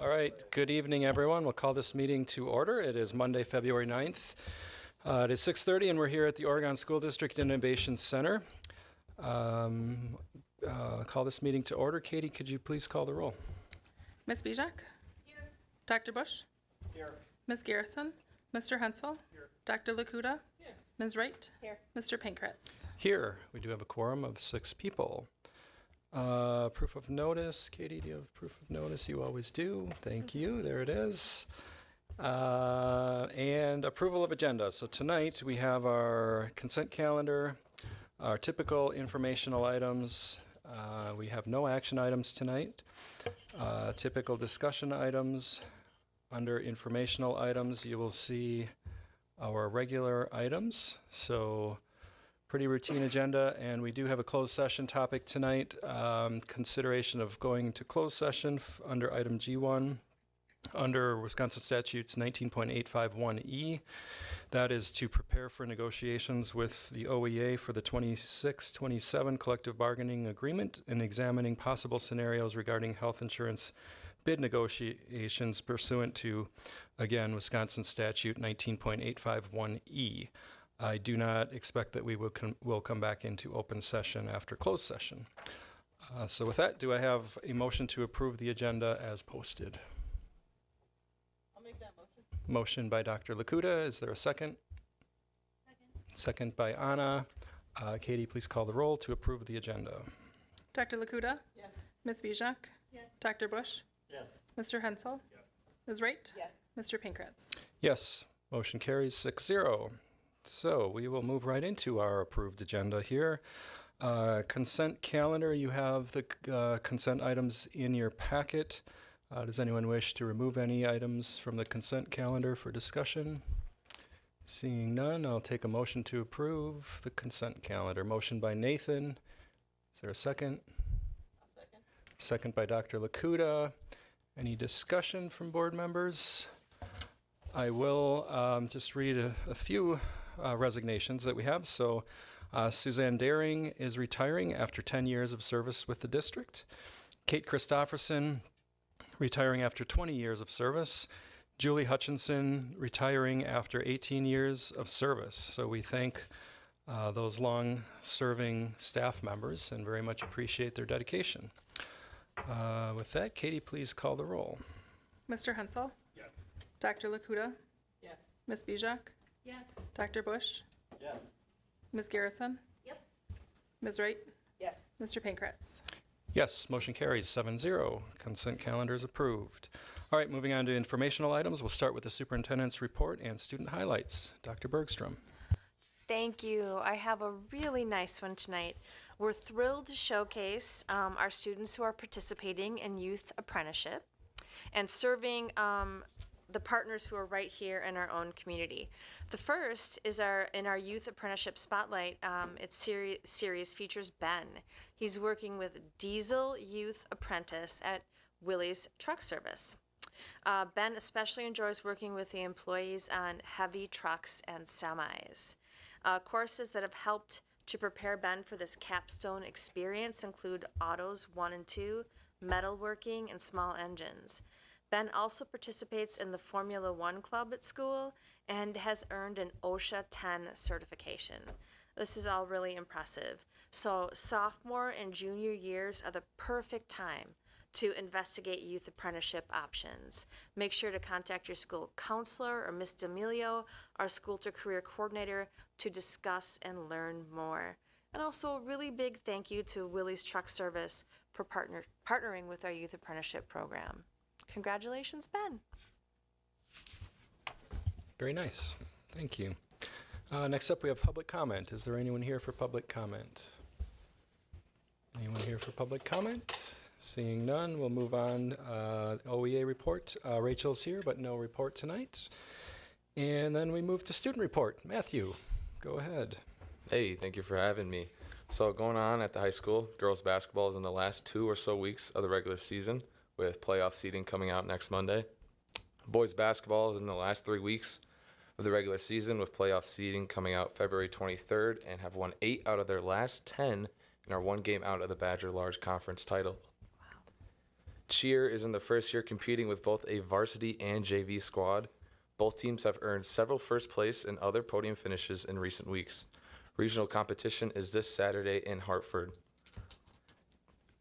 All right, good evening, everyone. We'll call this meeting to order. It is Monday, February 9th. It is 6:30, and we're here at the Oregon School District Innovation Center. Call this meeting to order. Katie, could you please call the roll? Ms. Bijak? Here. Dr. Bush? Here. Ms. Garrison? Mr. Hensel? Here. Dr. Lakuta? Here. Ms. Wright? Here. Mr. Pankratz? Here. We do have a quorum of 6 people. Proof of notice. Katie, do you have proof of notice? You always do. Thank you. There it is. And approval of agenda. So tonight we have our consent calendar, our typical informational items. We have no action items tonight. Typical discussion items. Under informational items, you will see our regular items. So pretty routine agenda, and we do have a closed session topic tonight. Consideration of going to closed session under item G1 under Wisconsin Statutes 19.851E. That is to prepare for negotiations with the OEA for the 26-27 collective bargaining agreement and examining possible scenarios regarding health insurance bid negotiations pursuant to, again, Wisconsin Statute 19.851E. I do not expect that we will come back into open session after closed session. So with that, do I have a motion to approve the agenda as posted? I'll make that motion. Motion by Dr. Lakuta. Is there a second? Second by Anna. Katie, please call the roll to approve the agenda. Dr. Lakuta? Yes. Ms. Bijak? Yes. Dr. Bush? Yes. Mr. Hensel? Yes. Ms. Wright? Yes. Mr. Pankratz? Yes, motion carries 6-0. So we will move right into our approved agenda here. Consent calendar, you have the consent items in your packet. Does anyone wish to remove any items from the consent calendar for discussion? Seeing none, I'll take a motion to approve the consent calendar. Motion by Nathan. Is there a second? I'll second. Second by Dr. Lakuta. Any discussion from board members? I will just read a few resignations that we have. So Suzanne Daring is retiring after 10 years of service with the district. Kate Christofferson retiring after 20 years of service. Julie Hutchinson retiring after 18 years of service. So we thank those long-serving staff members and very much appreciate their dedication. With that, Katie, please call the roll. Mr. Hensel? Yes. Dr. Lakuta? Yes. Ms. Bijak? Yes. Dr. Bush? Yes. Ms. Garrison? Yep. Ms. Wright? Yes. Mr. Pankratz? Yes, motion carries 7-0. Consent calendar is approved. All right, moving on to informational items. We'll start with the superintendent's report and student highlights. Dr. Bergstrom. Thank you. I have a really nice one tonight. We're thrilled to showcase our students who are participating in youth apprenticeship and serving the partners who are right here in our own community. The first is in our youth apprenticeship spotlight. Its series features Ben. He's working with Diesel Youth Apprentice at Willys Truck Service. Ben especially enjoys working with the employees on heavy trucks and semis. Courses that have helped to prepare Ben for this capstone experience include Autos 1 and 2, metalworking, and small engines. Ben also participates in the Formula One Club at school and has earned an OSHA 10 certification. This is all really impressive. So sophomore and junior years are the perfect time to investigate youth apprenticeship options. Make sure to contact your school counselor or Ms. D'Amelio, our school to career coordinator, to discuss and learn more. And also a really big thank you to Willys Truck Service for partnering with our youth apprenticeship program. Congratulations, Ben. Very nice. Thank you. Next up, we have public comment. Is there anyone here for public comment? Anyone here for public comment? Seeing none, we'll move on. OEA report. Rachel's here, but no report tonight. And then we move to student report. Matthew, go ahead. Hey, thank you for having me. So going on at the high school, girls basketball is in the last 2 or so weeks of the regular season with playoff seeding coming out next Monday. Boys basketball is in the last 3 weeks of the regular season with playoff seeding coming out February 23rd and have won 8 out of their last 10 and are 1 game out of the Badger Large Conference title. Cheer is in the first year competing with both a varsity and JV squad. Both teams have earned several first place and other podium finishes in recent weeks. Regional competition is this Saturday in Hartford.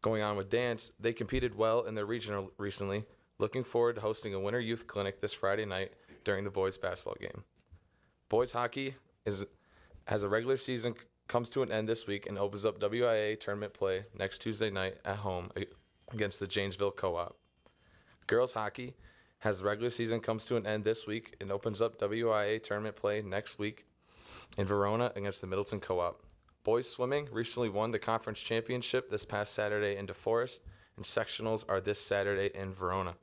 Going on with dance, they competed well in their regional recently. Looking forward to hosting a winter youth clinic this Friday night during the boys basketball game. Boys hockey has a regular season comes to an end this week and opens up WIA tournament play next Tuesday night at home against the Janesville Co-op. Girls hockey has regular season comes to an end this week and opens up WIA tournament play next week in Verona against the Middleton Co-op. Boys swimming recently won the conference championship this past Saturday in DeForest, and sectionals are this Saturday in Verona.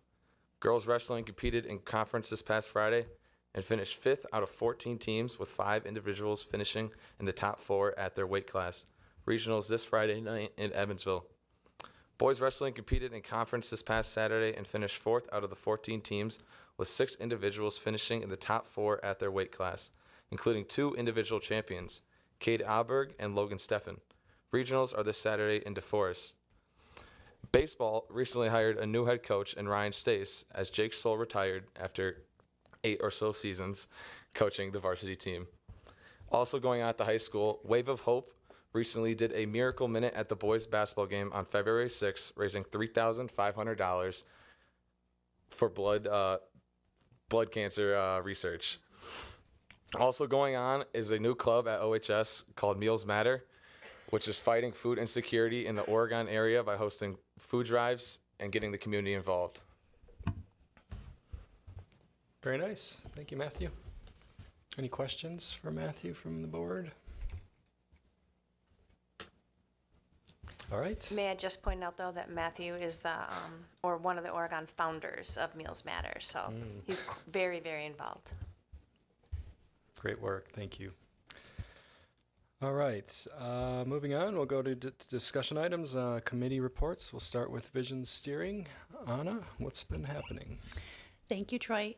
Girls wrestling competed in conference this past Friday and finished 5th out of 14 teams, with 5 individuals finishing in the top 4 at their weight class. Regionals this Friday night in Evansville. Boys wrestling competed in conference this past Saturday and finished 4th out of the 14 teams, with 6 individuals finishing in the top 4 at their weight class, including 2 individual champions, Cade Alberg and Logan Steffen. Regionals are this Saturday in DeForest. Baseball recently hired a new head coach in Ryan Stace, as Jake Soll retired after 8 or so seasons coaching the varsity team. Also going on at the high school, Wave of Hope recently did a miracle minute at the boys basketball game on February 6th, raising $3,500 for blood cancer research. Also going on is a new club at OHS called Meals Matter, which is fighting food insecurity in the Oregon area by hosting food drives and getting the community involved. Very nice. Thank you, Matthew. Any questions for Matthew from the board? All right. May I just point out, though, that Matthew is or one of the Oregon founders of Meals Matter, so he's very, very involved. Great work. Thank you. All right. Moving on, we'll go to discussion items, committee reports. We'll start with vision steering. Anna, what's been happening? Thank you, Troy.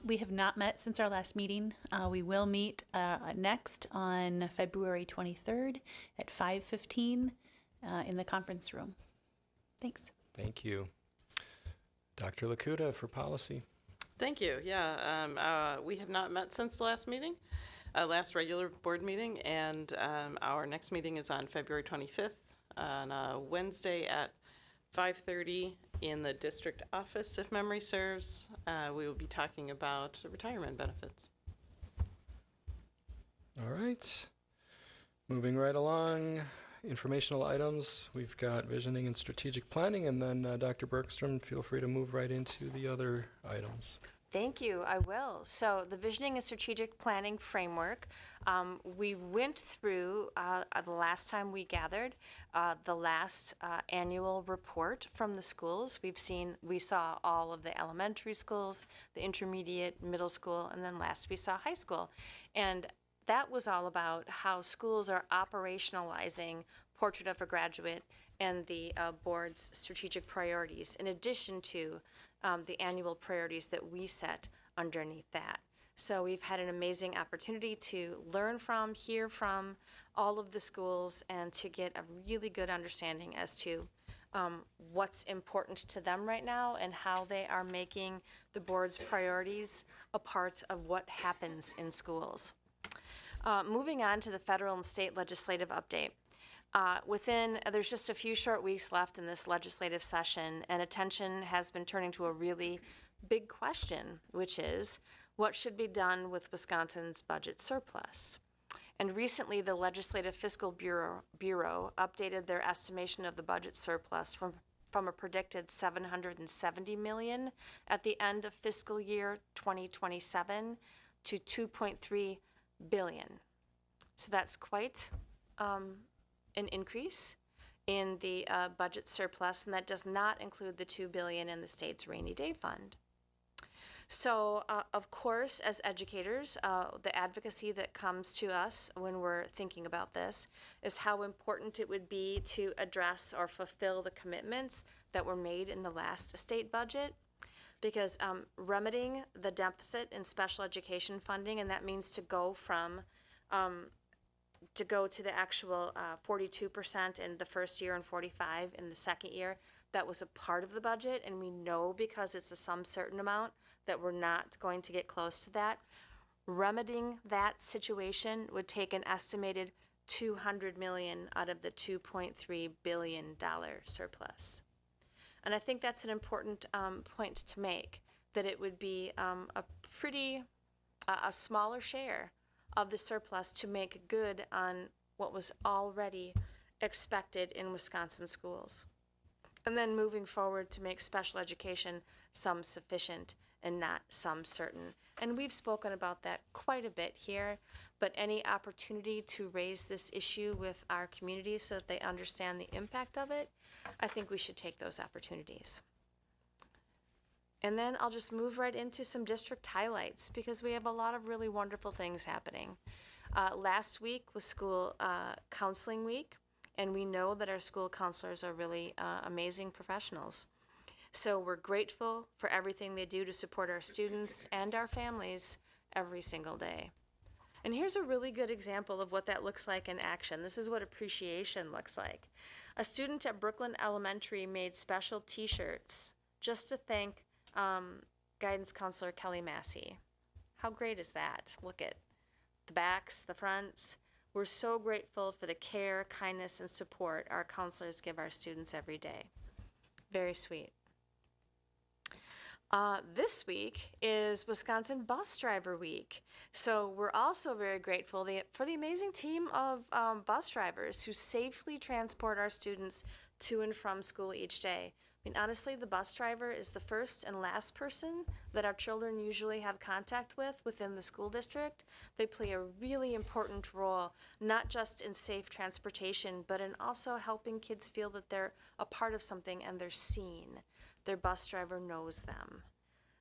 We have not met since our last meeting. We will meet next on February 23rd at 5:15 in the conference room. Thanks. Thank you. Dr. Lakuta for policy. Thank you. Yeah, we have not met since the last meeting, last regular board meeting, and our next meeting is on February 25th on Wednesday at 5:30 in the district office, if memory serves. We will be talking about retirement benefits. All right. Moving right along, informational items. We've got visioning and strategic planning, and then Dr. Bergstrom, feel free to move right into the other items. Thank you. I will. So the Visioning and Strategic Planning Framework, we went through the last time we gathered the last annual report from the schools. We saw all of the elementary schools, the intermediate, middle school, and then last we saw high school. And that was all about how schools are operationalizing Portrait of a Graduate and the board's strategic priorities, in addition to the annual priorities that we set underneath that. So we've had an amazing opportunity to learn from, hear from all of the schools, and to get a really good understanding as to what's important to them right now and how they are making the board's priorities a part of what happens in schools. Moving on to the federal and state legislative update. There's just a few short weeks left in this legislative session, and attention has been turning to a really big question, which is, what should be done with Wisconsin's budget surplus? And recently, the Legislative Fiscal Bureau updated their estimation of the budget surplus from a predicted $770 million at the end of fiscal year 2027 to $2.3 billion. So that's quite an increase in the budget surplus, and that does not include the $2 billion in the state's rainy day fund. So, of course, as educators, the advocacy that comes to us when we're thinking about this is how important it would be to address or fulfill the commitments that were made in the last state budget, because remedying the deficit in special education funding, and that means to go to the actual 42% in the first year and 45% in the second year, that was a part of the budget, and we know because it's a some certain amount that we're not going to get close to that. Remedying that situation would take an estimated $200 million out of the $2.3 billion surplus. And I think that's an important point to make, that it would be a smaller share of the surplus to make good on what was already expected in Wisconsin schools. And then moving forward to make special education some sufficient and not some certain. And we've spoken about that quite a bit here, but any opportunity to raise this issue with our community so that they understand the impact of it, I think we should take those opportunities. And then I'll just move right into some district highlights because we have a lot of really wonderful things happening. Last week was school counseling week, and we know that our school counselors are really amazing professionals. So we're grateful for everything they do to support our students and our families every single day. And here's a really good example of what that looks like in action. This is what appreciation looks like. A student at Brooklyn Elementary made special t-shirts just to thank guidance counselor Kelly Massey. How great is that? Look at the backs, the fronts. We're so grateful for the care, kindness, and support our counselors give our students every day. Very sweet. This week is Wisconsin Bus Driver Week. So we're also very grateful for the amazing team of bus drivers who safely transport our students to and from school each day. I mean, honestly, the bus driver is the first and last person that our children usually have contact with within the school district. They play a really important role, not just in safe transportation, but in also helping kids feel that they're a part of something and they're seen. Their bus driver knows them.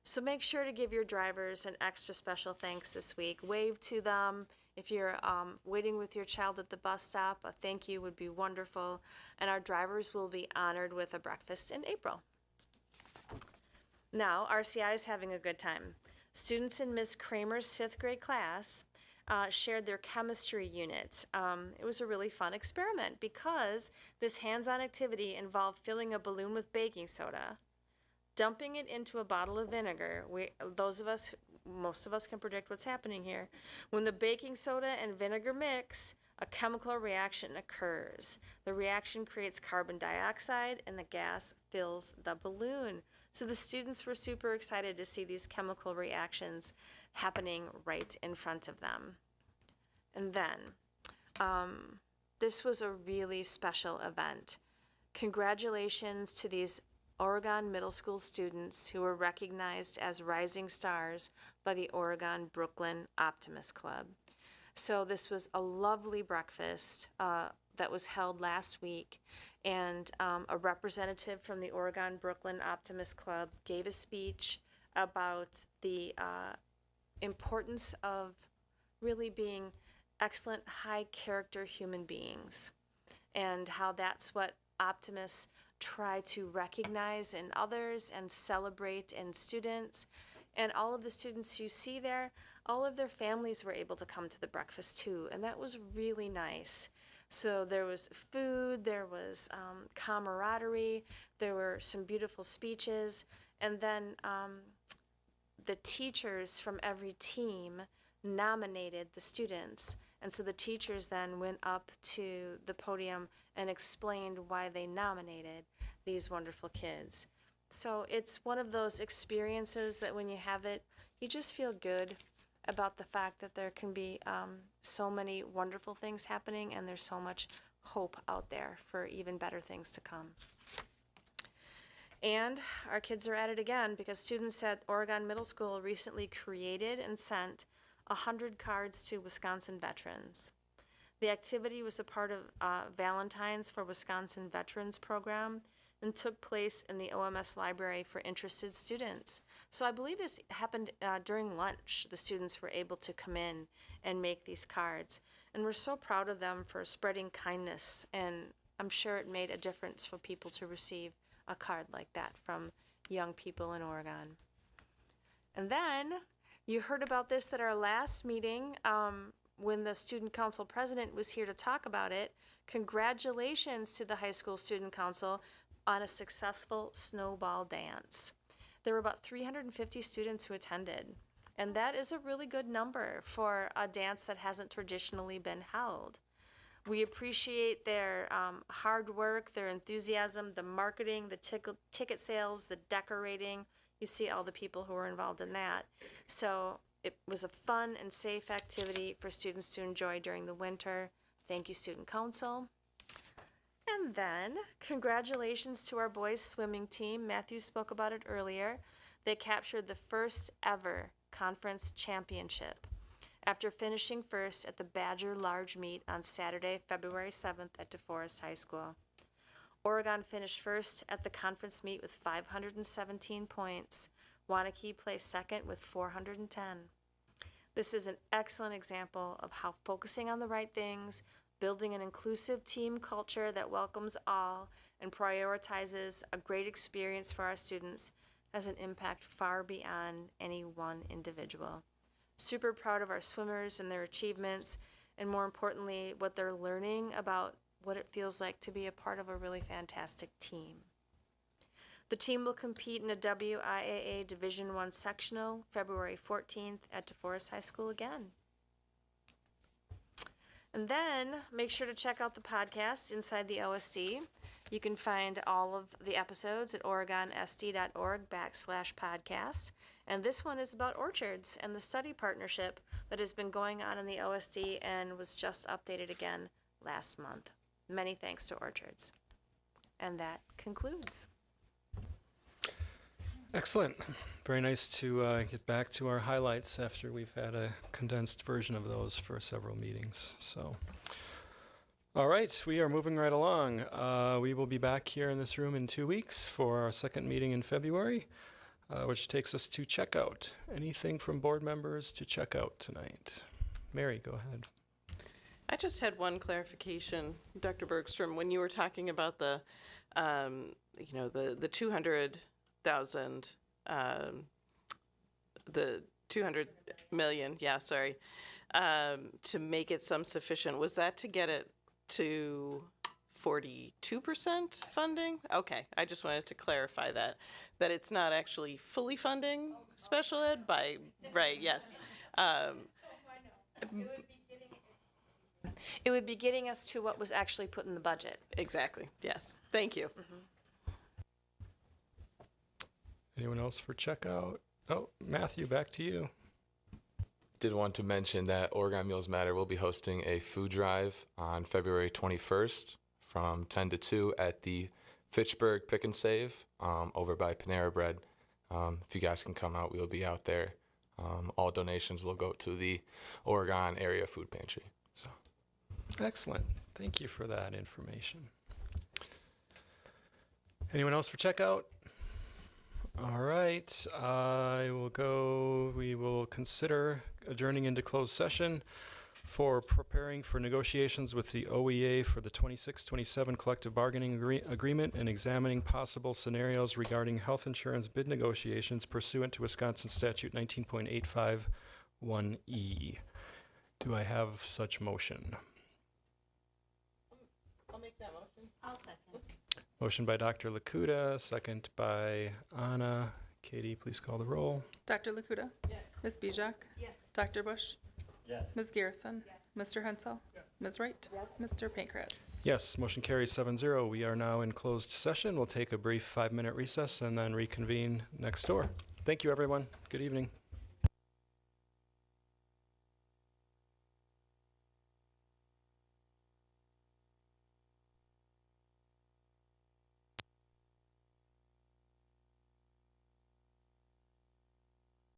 So make sure to give your drivers an extra special thanks this week. Wave to them. If you're waiting with your child at the bus stop, a thank you would be wonderful. And our drivers will be honored with a breakfast in April. Now, RCI is having a good time. Students in Ms. Kramer's 5th grade class shared their chemistry unit. It was a really fun experiment because this hands-on activity involved filling a balloon with baking soda, dumping it into a bottle of vinegar. Most of us can predict what's happening here. When the baking soda and vinegar mix, a chemical reaction occurs. The reaction creates carbon dioxide and the gas fills the balloon. So the students were super excited to see these chemical reactions happening right in front of them. And then, this was a really special event. Congratulations to these Oregon Middle School students who were recognized as rising stars by the Oregon Brooklyn Optimist Club. So this was a lovely breakfast that was held last week, and a representative from the Oregon Brooklyn Optimist Club gave a speech about the importance of really being excellent, high-character human beings, and how that's what optimists try to recognize in others and celebrate in students. And all of the students you see there, all of their families were able to come to the breakfast too, and that was really nice. So there was food, there was camaraderie, there were some beautiful speeches, and then the teachers from every team nominated the students. And so the teachers then went up to the podium and explained why they nominated these wonderful kids. So it's one of those experiences that when you have it, you just feel good about the fact that there can be so many wonderful things happening, and there's so much hope out there for even better things to come. And our kids are at it again because students at Oregon Middle School recently created and sent 100 cards to Wisconsin veterans. The activity was a part of Valentine's for Wisconsin Veterans program and took place in the OMS library for interested students. So I believe this happened during lunch. The students were able to come in and make these cards. And we're so proud of them for spreading kindness, and I'm sure it made a difference for people to receive a card like that from young people in Oregon. And then you heard about this at our last meeting when the student council president was here to talk about it. Congratulations to the high school student council. on a successful snowball dance. There were about 350 students who attended, and that is a really good number for a dance that hasn't traditionally been held. We appreciate their hard work, their enthusiasm, the marketing, the ticket sales, the decorating. You see all the people who were involved in that. So it was a fun and safe activity for students to enjoy during the winter. Thank you, Student Council. And then, congratulations to our boys swimming team. Matthew spoke about it earlier. They captured the first ever conference championship after finishing first at the Badger Large Meet on Saturday, February 7th at DeForest High School. Oregon finished first at the conference meet with 517 points. Waunakee placed second with 410. This is an excellent example of how focusing on the right things, building an inclusive team culture that welcomes all and prioritizes a great experience for our students has an impact far beyond any one individual. Super proud of our swimmers and their achievements, and more importantly, what they're learning about what it feels like to be a part of a really fantastic team. The team will compete in a WIAA Division I sectional February 14th at DeForest High School again. And then make sure to check out the podcast Inside the OSD. You can find all of the episodes at oregonsd.org/podcast. And this one is about orchards and the study partnership that has been going on in the OSD and was just updated again last month. Many thanks to Orchards. And that concludes. Excellent. Very nice to get back to our highlights after we've had a condensed version of those for several meetings. So, all right, we are moving right along. We will be back here in this room in 2 weeks for our second meeting in February, which takes us to checkout. Anything from board members to check out tonight? Mary, go ahead. I just had one clarification, Dr. Bergstrom, when you were talking about the 200,000, the 200 million, to make it some sufficient, was that to get it to 42% funding? Okay, I just wanted to clarify that it's not actually fully funding special ed right, yes. It would be getting us to what was actually put in the budget. Exactly, yes. Thank you. Anyone else for checkout? Oh, Matthew, back to you. Did want to mention that Oregon Meals Matter will be hosting a food drive on February 21st from 10 to 2 at the Fitchburg Pick and Save over by Panera Bread. If you guys can come out, we'll be out there. All donations will go to the Oregon Area Food Pantry. So, Excellent. Thank you for that information. Anyone else for checkout? All right, we will consider adjourning into closed session for preparing for negotiations with the OEA for the 26-27 collective bargaining agreement and examining possible scenarios regarding health insurance bid negotiations pursuant to Wisconsin Statute 19.851E. Do I have such motion? I'll make that motion. I'll second. Motion by Dr. Lakuta, second by Anna. Katie, please call the roll. Dr. Lakuta? Yes. Ms. Bijak? Yes. Dr. Bush? Yes. Ms. Garrison? Mr. Hensel? Ms. Wright? Mr. Pankratz? Yes, motion carries 7-0. We are now in closed session. We'll take a brief 5-minute recess and then reconvene next door. Thank you, everyone. Good evening.